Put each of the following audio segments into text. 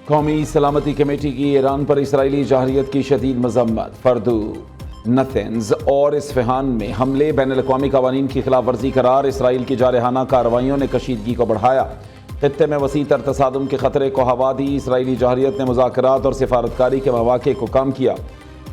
कौमी सलामती कमेटी की ईरान पर इसराइली जहरियत की शदीद मजम्मत। फर्दू, नथेंस और इस्फहान में हमले बैनुल-अक़वामी क़वानीन की खिलाफ वर्जी करार। इसराइल की जारहाना कार्रवाइयों ने कशीदगी को बढ़ाया। खित्ते में वसी तर तसादुम के खतरे को हवा दी। इसराइली जहरियत ने मुज़ाकरात और सिफारतकारी के मौक़े को कम किया।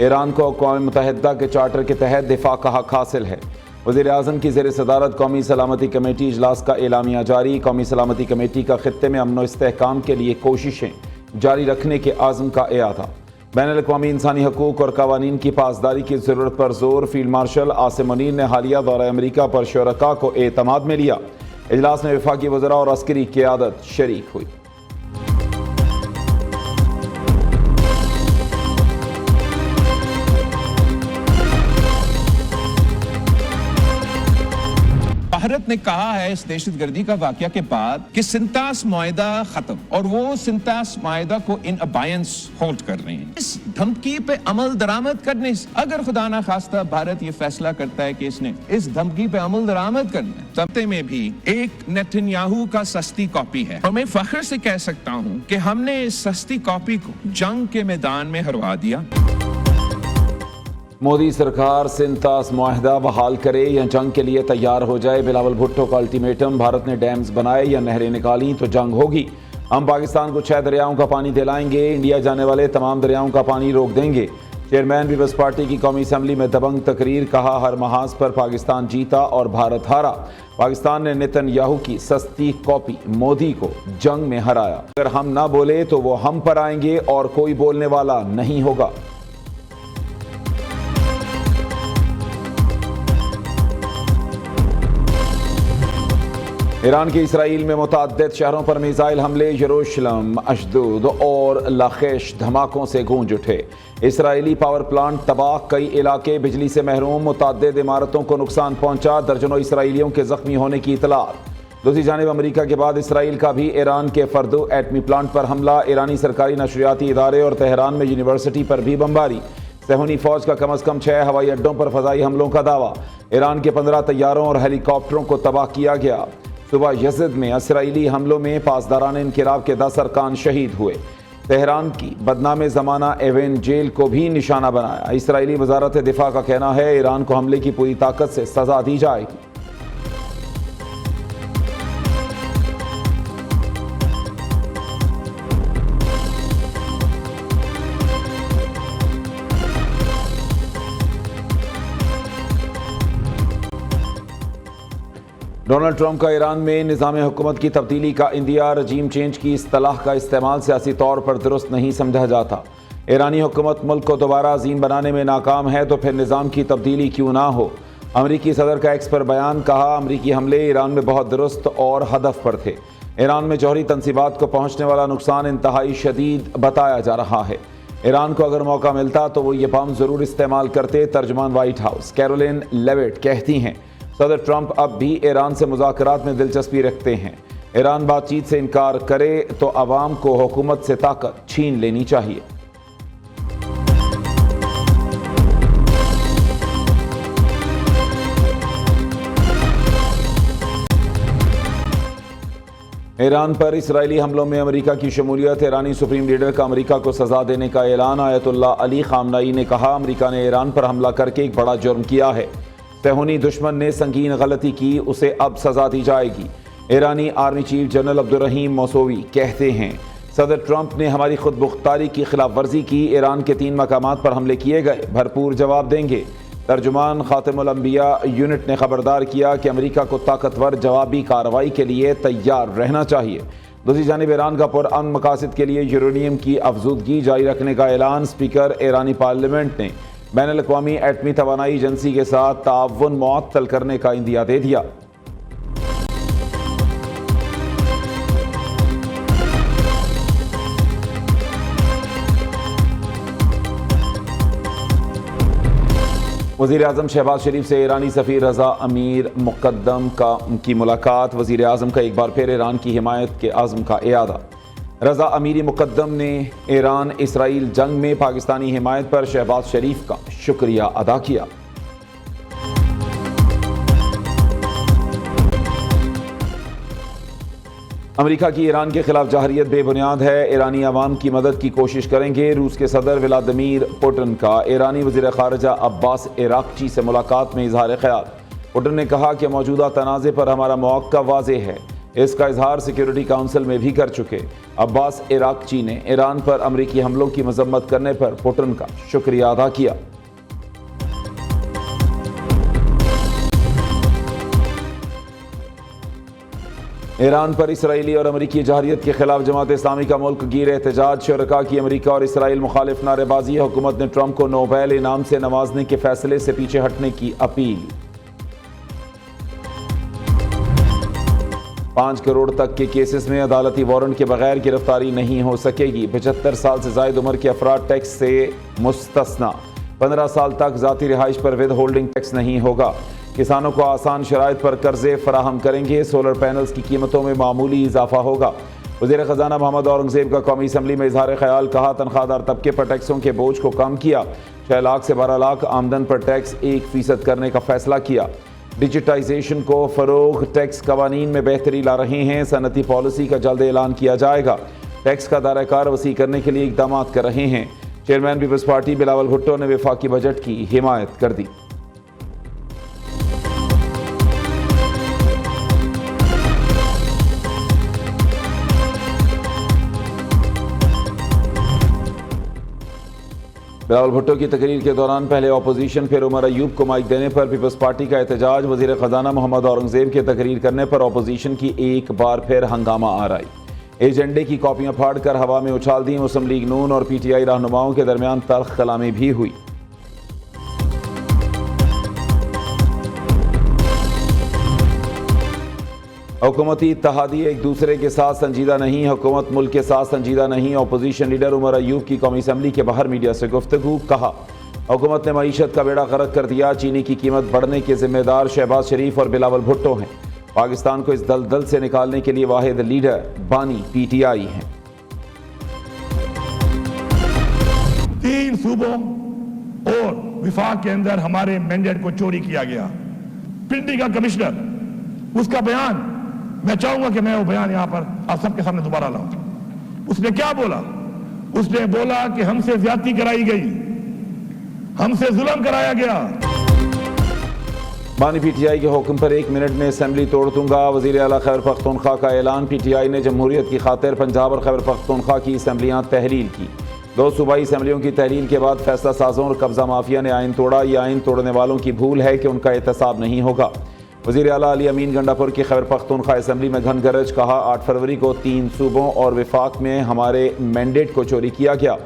ईरान को अक़वाम मुत्तहिदा के चार्टर के तहत दिफा का हक़ हासिल है। वज़ीर-ए-आज़म की ज़ेर सदारत कौमी सलामती कमेटी इजलास का एलामिया जारी। कौमी सलामती कमेटी का खित्ते में अमन व इस्तेहकाम के लिए कोशिशें जारी रखने के आज़म का एआदा। बैनुल-अक़वामी इंसानी हकूक़ और क़वानीन की पासदारी की ज़रूरत पर जोर। फील्ड मार्शल आसिम मुनीर ने हालिया दौरा अमरीका पर शुरका को एतमाद में लिया। इजलास में वफाकी वज़रा और अस्करी क़यादत शरीक हुई। भारत ने कहा है इस दहशतगर्दी का वाकया के बाद कि सिंतास मुआहिदा खत्म और वो सिंतास मुआहिदा को इन अबायंस होल्ड कर रहे हैं। इस धमकी पे अमल दरामद करने से अगर खुदा ना खास्ता भारत ये फैसला करता है कि इसने इस धमकी पे अमल दरामद करना है, तब में भी एक नेतन्याहू का सस्ती कॉपी है। और मैं फख्र से कह सकता हूं कि हमने इस सस्ती कॉपी को जंग के मैदान में हरवा दिया। मोदी सरकार सिंतास मुआहिदा बहाल करे या जंग के लिए तैयार हो जाए। बिलावल भुट्टो का अल्टीमेटम। भारत ने डैम्स बनाए या नहरें निकाली तो जंग होगी। हम पाकिस्तान को 6 दरियाओं का पानी दिलाएंगे। इंडिया जाने वाले तमाम दरियाओं का पानी रोक देंगे। चेयरमैन पीपल्स पार्टी की कौमी असम्बली में दबंग तकरीर। कहा हर महाज पर पाकिस्तान जीता और भारत हारा। पाकिस्तान ने नेतन्याहू की सस्ती कॉपी मोदी को जंग में हराया। अगर हम ना बोले तो वो हम पर आएंगे और कोई बोलने वाला नहीं होगा। ईरान की इसराइल में मुतअद्दिद शहरों पर मिसाइल हमले। यरूशलेम, अशदोद और लाखेश धमाकों से गूंज उठे। इसराइली पावर प्लांट तबाह। कई इलाके बिजली से महरूम। मुतअद्दिद इमारतों को नुकसान पहुंचा। दर्जनों इसराइलियों के जख्मी होने की इतलात। दूसरी जानिब अमरीका के बाद इसराइल का भी ईरान के फर्दो एटमी प्लांट पर हमला। ईरानी सरकारी नशरियाती इदारे और तेहरान में यूनिवर्सिटी पर भी बमबारी। सहूनी फौज का कम अज कम 6 हवाई अड्डों पर फजाई हमलों का दावा। ईरान के 15 तैयारों और हेलीकॉप्टरों को तबाह किया गया। सुबह यज़द में इसराइली हमलों में पासदारान इनक़िलाब के 10 अरकान शहीद हुए। तेहरान की बदनाम ज़माना एवेन जेल को भी निशाना बनाया। इसराइली वज़ारत दिफा का कहना है ईरान को हमले की पूरी ताकत से सज़ा दी जाएगी। डोनाल्ड ट्रंप का ईरान में निज़ाम हुकूमत की तब्दीली का इंदिया। रजीम चेंज की इस्तिलाह का इस्तेमाल सियासी तौर पर दुरुस्त नहीं समझा जाता। ईरानी हुकूमत मुल्क को दोबारा अजीम बनाने में नाकाम है तो फिर निज़ाम की तब्दीली क्यों ना हो। अमरीकी सदर का एक्स पर बयान। कहा अमरीकी हमले ईरान में बहुत दुरुस्त और हदफ पर थे। ईरान में जौहरी तनसीबात को पहुँचने वाला नुकसान इंतहाई शदीद बताया जा रहा है। ईरान को अगर मौका मिलता तो वो ये बम ज़रूर इस्तेमाल करते। तर्जुमान वाइट हाउस कैरोलिन लेविट कहती हैं सदर ट्रंप अब भी ईरान से मुज़ाकरात में दिलचस्पी रखते हैं। ईरान बातचीत से इनकार करे तो अवाम को हुकूमत से ताकत छीन लेनी चाहिए। ईरान पर इसराइली हमलों में अमेरिका की शमूलियत। ईरानी सुप्रीम लीडर का अमेरिका को सज़ा देने का ऐलान। आयतुल्लाह अली ख़ामनई ने कहा अमेरिका ने ईरान पर हमला करके एक बड़ा जुर्म किया है। सहूनी दुश्मन ने संगीन गलती की, उसे अब सजा दी जाएगी। ईरानी आर्मी चीफ जनरल अब्दुर्रहीम मौसूवी कहते हैं सदर ट्रंप ने हमारी खुद मुख्तारी की खिलाफ वर्जी की। ईरान के 3 मकामात पर हमले किए गए, भरपूर जवाब देंगे। तर्जुमान खातिमुल अंबिया यूनिट ने खबरदार किया कि अमेरिका को ताकतवर जवाबी कार्रवाई के लिए तैयार रहना चाहिए। दूसरी जानिब ईरान का पुरअमन मकासद के लिए यूरेनियम की अफजूदगी जारी रखने का ऐलान। स्पीकर ईरानी पार्लियामेंट ने बैनुल-अक़वामी एटमी तवानाई एजेंसी के साथ ताउन मुअत्तल करने का इंदिया दे दिया। वज़ीर-ए-आज़म शहबाज शरीफ से ईरानी सफ़ीर रज़ा अमीर मुक़द्दम की मुलाकात। वज़ीर-ए-आज़म का एक बार फिर ईरान की हिमायत के आज़म का इयादा। रज़ा अमीरी मुक़द्दम ने ईरान इसराइल जंग में पाकिस्तानी हिमायत पर शहबाज शरीफ का शुक्रिया अदा किया। अमेरिका की ईरान के खिलाफ जहरियत बेबुनियाद है, ईरानी अवाम की मदद की कोशिश करेंगे। रूस के सदर व्लादिमीर पुतिन का ईरानी वज़ीर ख़ारिजा अब्बास इराक्ची से मुलाकात में इजहार ख्याल। पुतिन ने कहा कि मौजूदा तनाज़े पर हमारा मौक़ा वाज़ेह है, इसका इजहार सिक्योरिटी काउंसिल में भी कर चुके। अब्बास इराक्ची ने ईरान पर अमरीकी हमलों की मजम्मत करने पर पुतिन का शुक्रिया अदा किया। ईरान पर इसराइली और अमरीकी जहरियत के खिलाफ जमात इस्लामी का मुल्क गिर एहतजाज। शुरका की अमरीका और इसराइल मुखालिफ नारेबाजी। हुकूमत ने ट्रंप को नोबेल इनाम से नवाजने के फैसले से पीछे हटने की अपील। 5 करोड़ तक के केसेस में अदालती वारंट के बगैर गिरफ्तारी नहीं हो सकेगी। 75 साल से जायद उम्र के अफराद टैक्स से मुस्तस्ना। 15 साल तक जाती रिहाइश पर विद होल्डिंग टैक्स नहीं होगा। किसानों को आसान शराइत पर कर्जे फराहम करेंगे। सोलर पैनल्स की कीमतों में मामूली इजाफा होगा। वज़ीर ख़जाना मोहम्मद औरंगज़ेब का कौमी असम्बली में इजहार ख्याल। कहा, तनख्वाहदार तबके पर टैक्सों के बोझ को कम किया। 6 लाख से 12 लाख आमदन पर टैक्स 1% करने का फैसला किया। डिजिटाइजेशन को फ़रोग़। टैक्स कवानीन में बेहतरी ला रहे हैं। सनती पॉलिसी का जल्द ऐलान किया जाएगा। टैक्स का दायरा वसी करने के लिए इक़दाम कर रहे हैं। चेयरमैन पीपल्स पार्टी बिलावल भुट्टो ने वफाकी बजट की हिमायत कर दी। बिलावल भुट्टो की तकरीर के दौरान पहले अपोजिशन फिर उमर अयूब को माइक देने पर पीपल्स पार्टी का एहतजाज। वज़ीर ख़जाना मोहम्मद औरंगज़ेब के तकरीर करने पर अपोजिशन की एक बार फिर हंगामा आराई। एजेंडे की कॉपियां फाड़कर हवा में उछाल दी। मुस्लिम लीग नून और PTI रहनुमाओं के दरमियान तल्ख कलामी भी हुई। हुकूमती इत्तेहादी एक दूसरे के साथ संजीदा नहीं। हुकूमत मुल्क के साथ संजीदा नहीं। अपोजिशन लीडर उमर अयूब की कौमी असम्बली के बाहर मीडिया से गुफ्तगू। कहा, हुकूमत ने मईशत का बेड़ा गर्क कर दिया। चीनी की कीमत बढ़ने के जिम्मेदार शहबाज शरीफ और बिलावल भुट्टो हैं। पाकिस्तान को इस दलदल से निकालने के लिए वाहिद लीडर बानी PTI हैं। 3 सूबों और विफाक के अंदर हमारे मैंडेट को चोरी किया गया। प्रिंटिंग का कमिश्नर, उसका बयान, मैं चाहूंगा कि मैं वो बयान यहां पर आप सबके सामने दोबारा लाऊं। उसने क्या बोला? उसने बोला कि हमसे ज्यादती कराई गई, हमसे जुल्म कराया गया। बानी PTI के हुक्म पर 1 मिनट में असेंबली तोड़ दूंगा। वज़ीर आला खैबर पख्तूनख्वा का ऐलान। PTI ने जमहूरियत की खातिर पंजाब और खैबर पख्तूनख्वा की असम्बलियाँ तहलील की। 2 सूबाई असम्बलियों की तहलील के बाद फैसला साजों और कब्जा माफिया ने आइन तोड़ा। ये आइन तोड़ने वालों की भूल है कि उनका एहतसाब नहीं होगा। वज़ीर आला अली अमीन गंडापुर की खैबर पख्तूनख्वा असम्बली में घन गरज। कहा, 8 फरवरी को 3 सूबों और विफाक में हमारे मैंडेट को चोरी किया गया।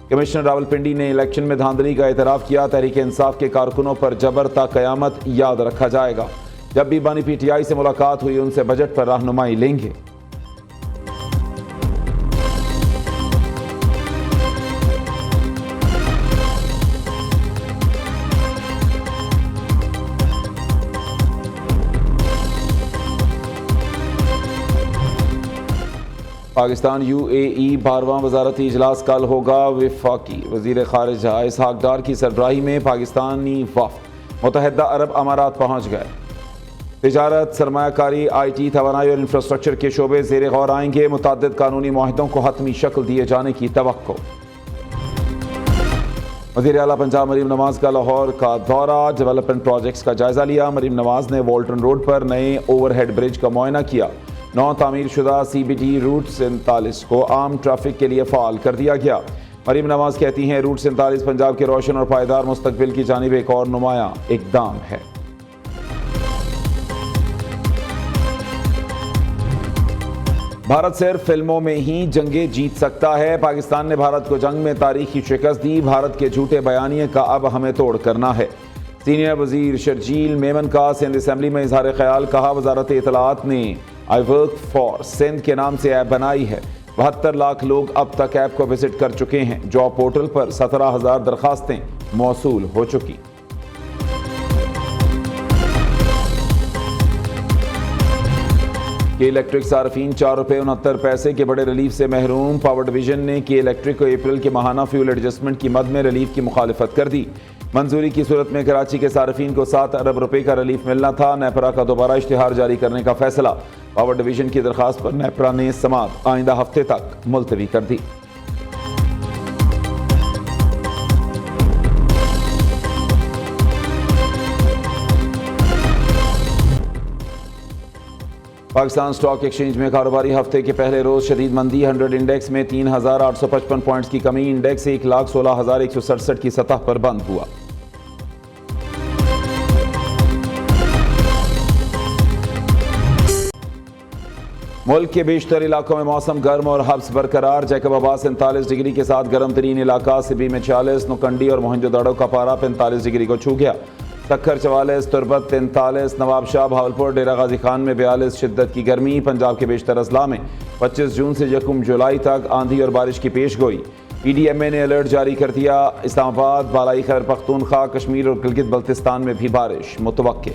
कमिश्नर रावलपिंडी ने इलेक्शन में धांधली का एतराफ़ किया। तहरीक इंसाफ के कारकुनों पर जबर ता क़यामत याद रखा जाएगा। जब भी बानी PTI से मुलाकात हुई उनसे बजट पर रहनुमाई लेंगे। पाकिस्तान UAE 12वां वजारती इजलास कल होगा। वफाकी वज़ीर ख़ारिजा इसहाक डार की सरबराही में पाकिस्तानी वफ़द मुत्तहिदा अरब अमारात पहुँच गए। तिजारत, सरमायाकारी, IT, तवानाई और इंफ्रास्ट्रक्चर के शोबे ज़ेर गौर आएंगे। मुतअद्दिद कानूनी मुआहिदों को हतमी शक्ल दिए जाने की तवक्को। वज़ीर आला पंजाब मरीम नवाज का लाहौर का दौरा। डेवलपमेंट प्रोजेक्ट्स का जायजा लिया। मरीम नवाज ने वॉल्टन रोड पर नए ओवरहेड ब्रिज का मुआयना किया। 9 तामीर शुदा CBD रूट 47 को आम ट्रैफिक के लिए फ़ाल कर दिया गया। मरीम नवाज कहती हैं, रूट 47 पंजाब के रोशन और पायदार मुस्तकबिल की जानिब एक और नुमायां इक़दाम है। भारत सिर्फ फिल्मों में ही जंगें जीत सकता है। पाकिस्तान ने भारत को जंग में तारीखी शिकस्त दी। भारत के झूठे बयानिए का अब हमें तोड़ करना है। सीनियर वजीर शर्जील मेमन का सिंध असम्बली में इजहार ख्याल। कहा, वजारत इत्तलाआत ने आई वर्क फॉर सिंध के नाम से ऐप बनाई है। 72 लाख लोग अब तक ऐप को विजिट कर चुके हैं। जॉब पोर्टल पर 17,000 दरखास्तें मौसूल हो चुकी। के इलेक्ट्रिक सार्फिन 4 रुपये 69 पैसे के बड़े रिलीफ से महरूम। पावर डिवीजन ने के इलेक्ट्रिक को अप्रैल के माहाना फ्यूल एडजस्टमेंट की मद में रिलीफ की मुखालिफत कर दी। मंजूरी की सूरत में कराची के सार्फिन को 7 अरब रुपए का रिलीफ मिलना था। नेपरा का दोबारा इश्तिहार जारी करने का फैसला। पावर डिवीजन की दरखास्त पर नेपरा ने समात आइंदा हफ्ते तक मुलतवी कर दी। पाकिस्तान स्टॉक एक्सचेंज में कारोबारी हफ्ते के पहले रोज शदीद मंदी। 100 इंडेक्स में 3,855 पॉइंट्स की कमी। इंडेक्स 1,16,167 की सतह पर बंद हुआ। मुल्क के बेशतर इलाकों में मौसम गर्म और हब्स बरकरार। जैकबाबाद 47 डिग्री के साथ गर्म तरीन इलाका। सिबी में 46, नुकंडी और मोहनजोदड़ो का पारा 45 डिग्री को छू गया। सक्खर 44, तुरबत 43, नवाबशाह, भावलपुर, डेरा गाजी खान में 42 शिद्दत की गर्मी। पंजाब के बेशतर अजला में 25 जून से 1 जुलाई तक आंधी और बारिश की पेश गोई। PDMA ने अलर्ट जारी कर दिया। इस्लामाबाद, बालाई खैबर पख्तूनख्वा, कश्मीर और गिलगित बल्तिस्तान में भी बारिश मुतवक्के।